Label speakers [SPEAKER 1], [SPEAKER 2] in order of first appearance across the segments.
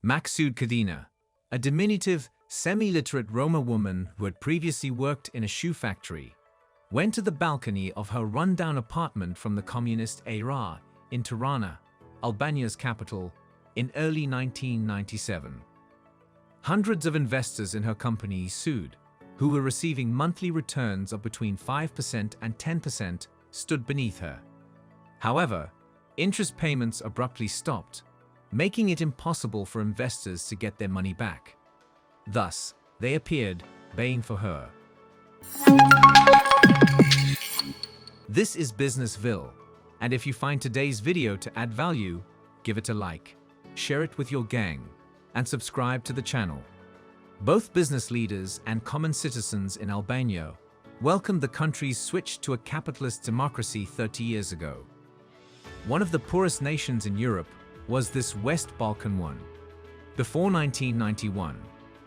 [SPEAKER 1] Maksud Kadina, a diminutive, semi-literate Roma woman who had previously worked in a shoe factory, went to the balcony of her run-down apartment from the communist era in Tirana, Albania's capital, in early 1997. Hundreds of investors in her company sued, who were receiving monthly returns of between 5% and 10%, stood beneath her. However, interest payments abruptly stopped, making it impossible for investors to get their money back. Thus, they appeared, baying for her. This is Businessville, and if you find today's video to add value, give it a like, share it with your gang, and subscribe to the channel. Both business leaders and common citizens in Albania welcomed the country's switch to a capitalist democracy 30 years ago. One of the poorest nations in Europe was this West Balkan one. Before 1991,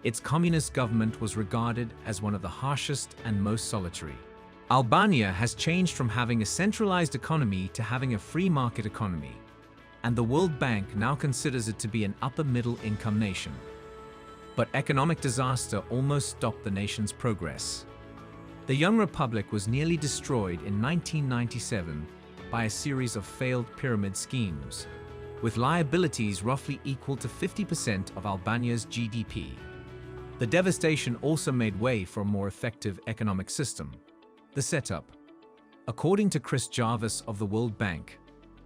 [SPEAKER 1] its communist government was regarded as one of the harshest and most solitary. Albania has changed from having a centralized economy to having a free market economy, and the World Bank now considers it to be an upper middle income nation. But economic disaster almost stopped the nation's progress. The young republic was nearly destroyed in 1997 by a series of failed pyramid schemes, with liabilities roughly equal to 50% of Albania's GDP. The devastation also made way for a more effective economic system. The setup. According to Chris Jarvis of the World Bank,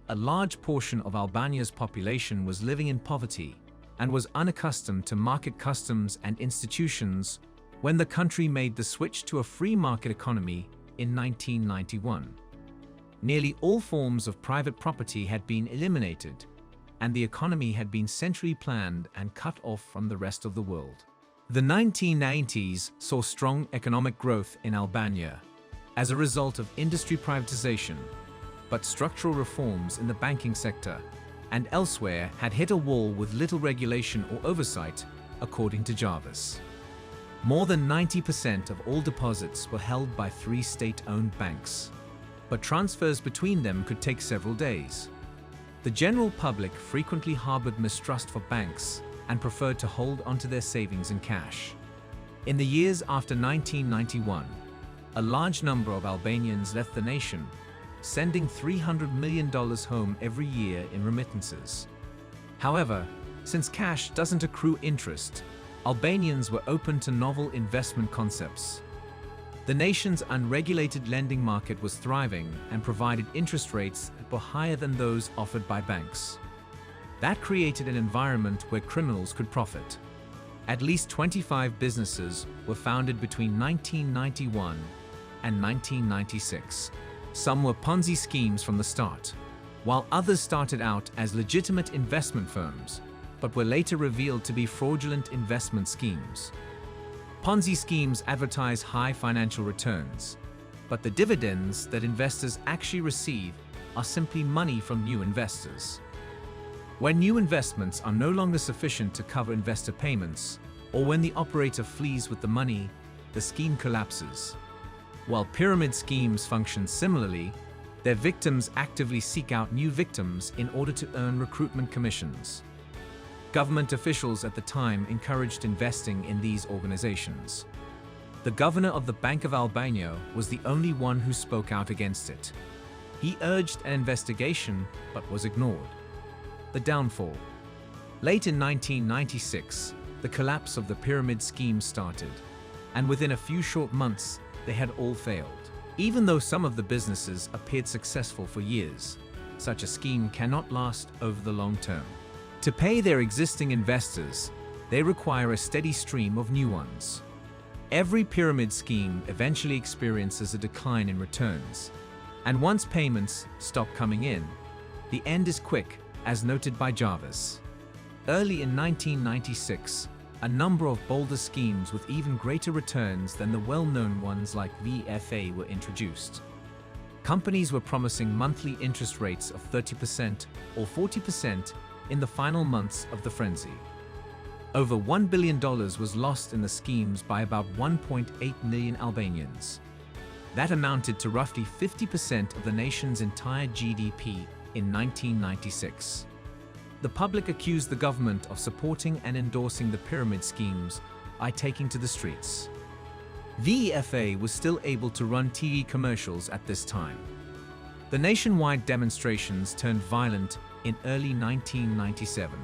[SPEAKER 1] a large portion of Albania's population was living in poverty and was unaccustomed to market customs and institutions when the country made the switch to a free market economy in 1991. Nearly all forms of private property had been eliminated, and the economy had been centrally planned and cut off from the rest of the world. The 1990s saw strong economic growth in Albania as a result of industry privatization, but structural reforms in the banking sector and elsewhere had hit a wall with little regulation or oversight, according to Jarvis. More than 90% of all deposits were held by 3 state-owned banks, but transfers between them could take several days. The general public frequently harbored mistrust for banks and preferred to hold onto their savings in cash. In the years after 1991, a large number of Albanians left the nation, sending $300 million home every year in remittances. However, since cash doesn't accrue interest, Albanians were open to novel investment concepts. The nation's unregulated lending market was thriving and provided interest rates that were higher than those offered by banks. That created an environment where criminals could profit. At least 25 businesses were founded between 1991 and 1996. Some were Ponzi schemes from the start, while others started out as legitimate investment firms, but were later revealed to be fraudulent investment schemes. Ponzi schemes advertise high financial returns, but the dividends that investors actually receive are simply money from new investors. When new investments are no longer sufficient to cover investor payments, or when the operator flees with the money, the scheme collapses. While pyramid schemes function similarly, their victims actively seek out new victims in order to earn recruitment commissions. Government officials at the time encouraged investing in these organizations. The governor of the Bank of Albania was the only one who spoke out against it. He urged an investigation, but was ignored. The downfall. Late in 1996, the collapse of the pyramid scheme started, and within a few short months, they had all failed. Even though some of the businesses appeared successful for years, such a scheme cannot last over the long term. To pay their existing investors, they require a steady stream of new ones. Every pyramid scheme eventually experiences a decline in returns, and once payments stop coming in, the end is quick, as noted by Jarvis. Early in 1996, a number of bolder schemes with even greater returns than the well-known ones like VFA were introduced. Companies were promising monthly interest rates of 30% or 40% in the final months of the frenzy. Over $1 billion was lost in the schemes by about 1.8 million Albanians. That amounted to roughly 50% of the nation's entire GDP in 1996. the public accused the government of supporting and endorsing the pyramid schemes by taking to the streets. VEFA was still able to run TV commercials at this time. The nationwide demonstrations turned violent in early 1997.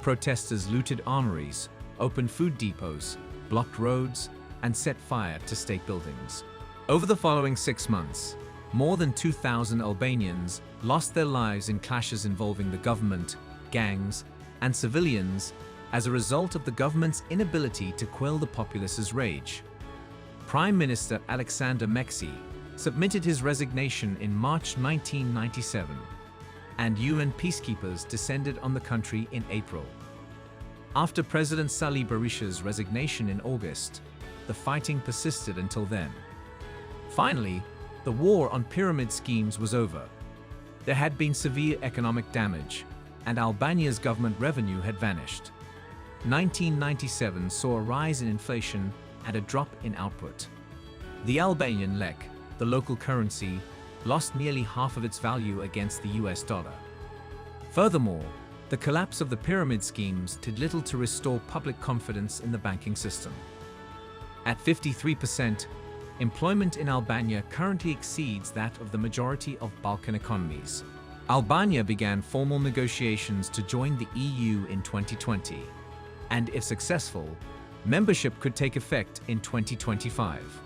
[SPEAKER 1] Protesters looted armories, opened food depots, blocked roads, and set fire to state buildings. Over the following 6 months, more than 2,000 Albanians lost their lives in clashes involving the government, gangs, and civilians as a result of the government's inability to quell the populace's rage. Prime Minister Aleksandar Meksi submitted his resignation in March 1997, and UN peacekeepers descended on the country in April. After President Sali Berisha's resignation in August, the fighting persisted until then. Finally, the war on pyramid schemes was over. There had been severe economic damage, and Albania's government revenue had vanished. 1997 saw a rise in inflation and a drop in output. The Albanian lek, the local currency, lost nearly half of its value against the US dollar. Furthermore, the collapse of the pyramid schemes did little to restore public confidence in the banking system. At 53%, employment in Albania currently exceeds that of the majority of Balkan economies. Albania began formal negotiations to join the EU in 2020, and if successful, membership could take effect in 2025.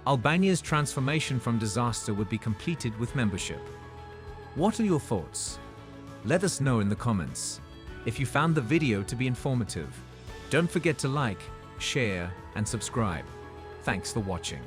[SPEAKER 1] Albania's transformation from disaster would be completed with membership. What are your thoughts? Let us know in the comments. If you found the video to be informative, don't forget to like, share, and subscribe. Thanks for watching.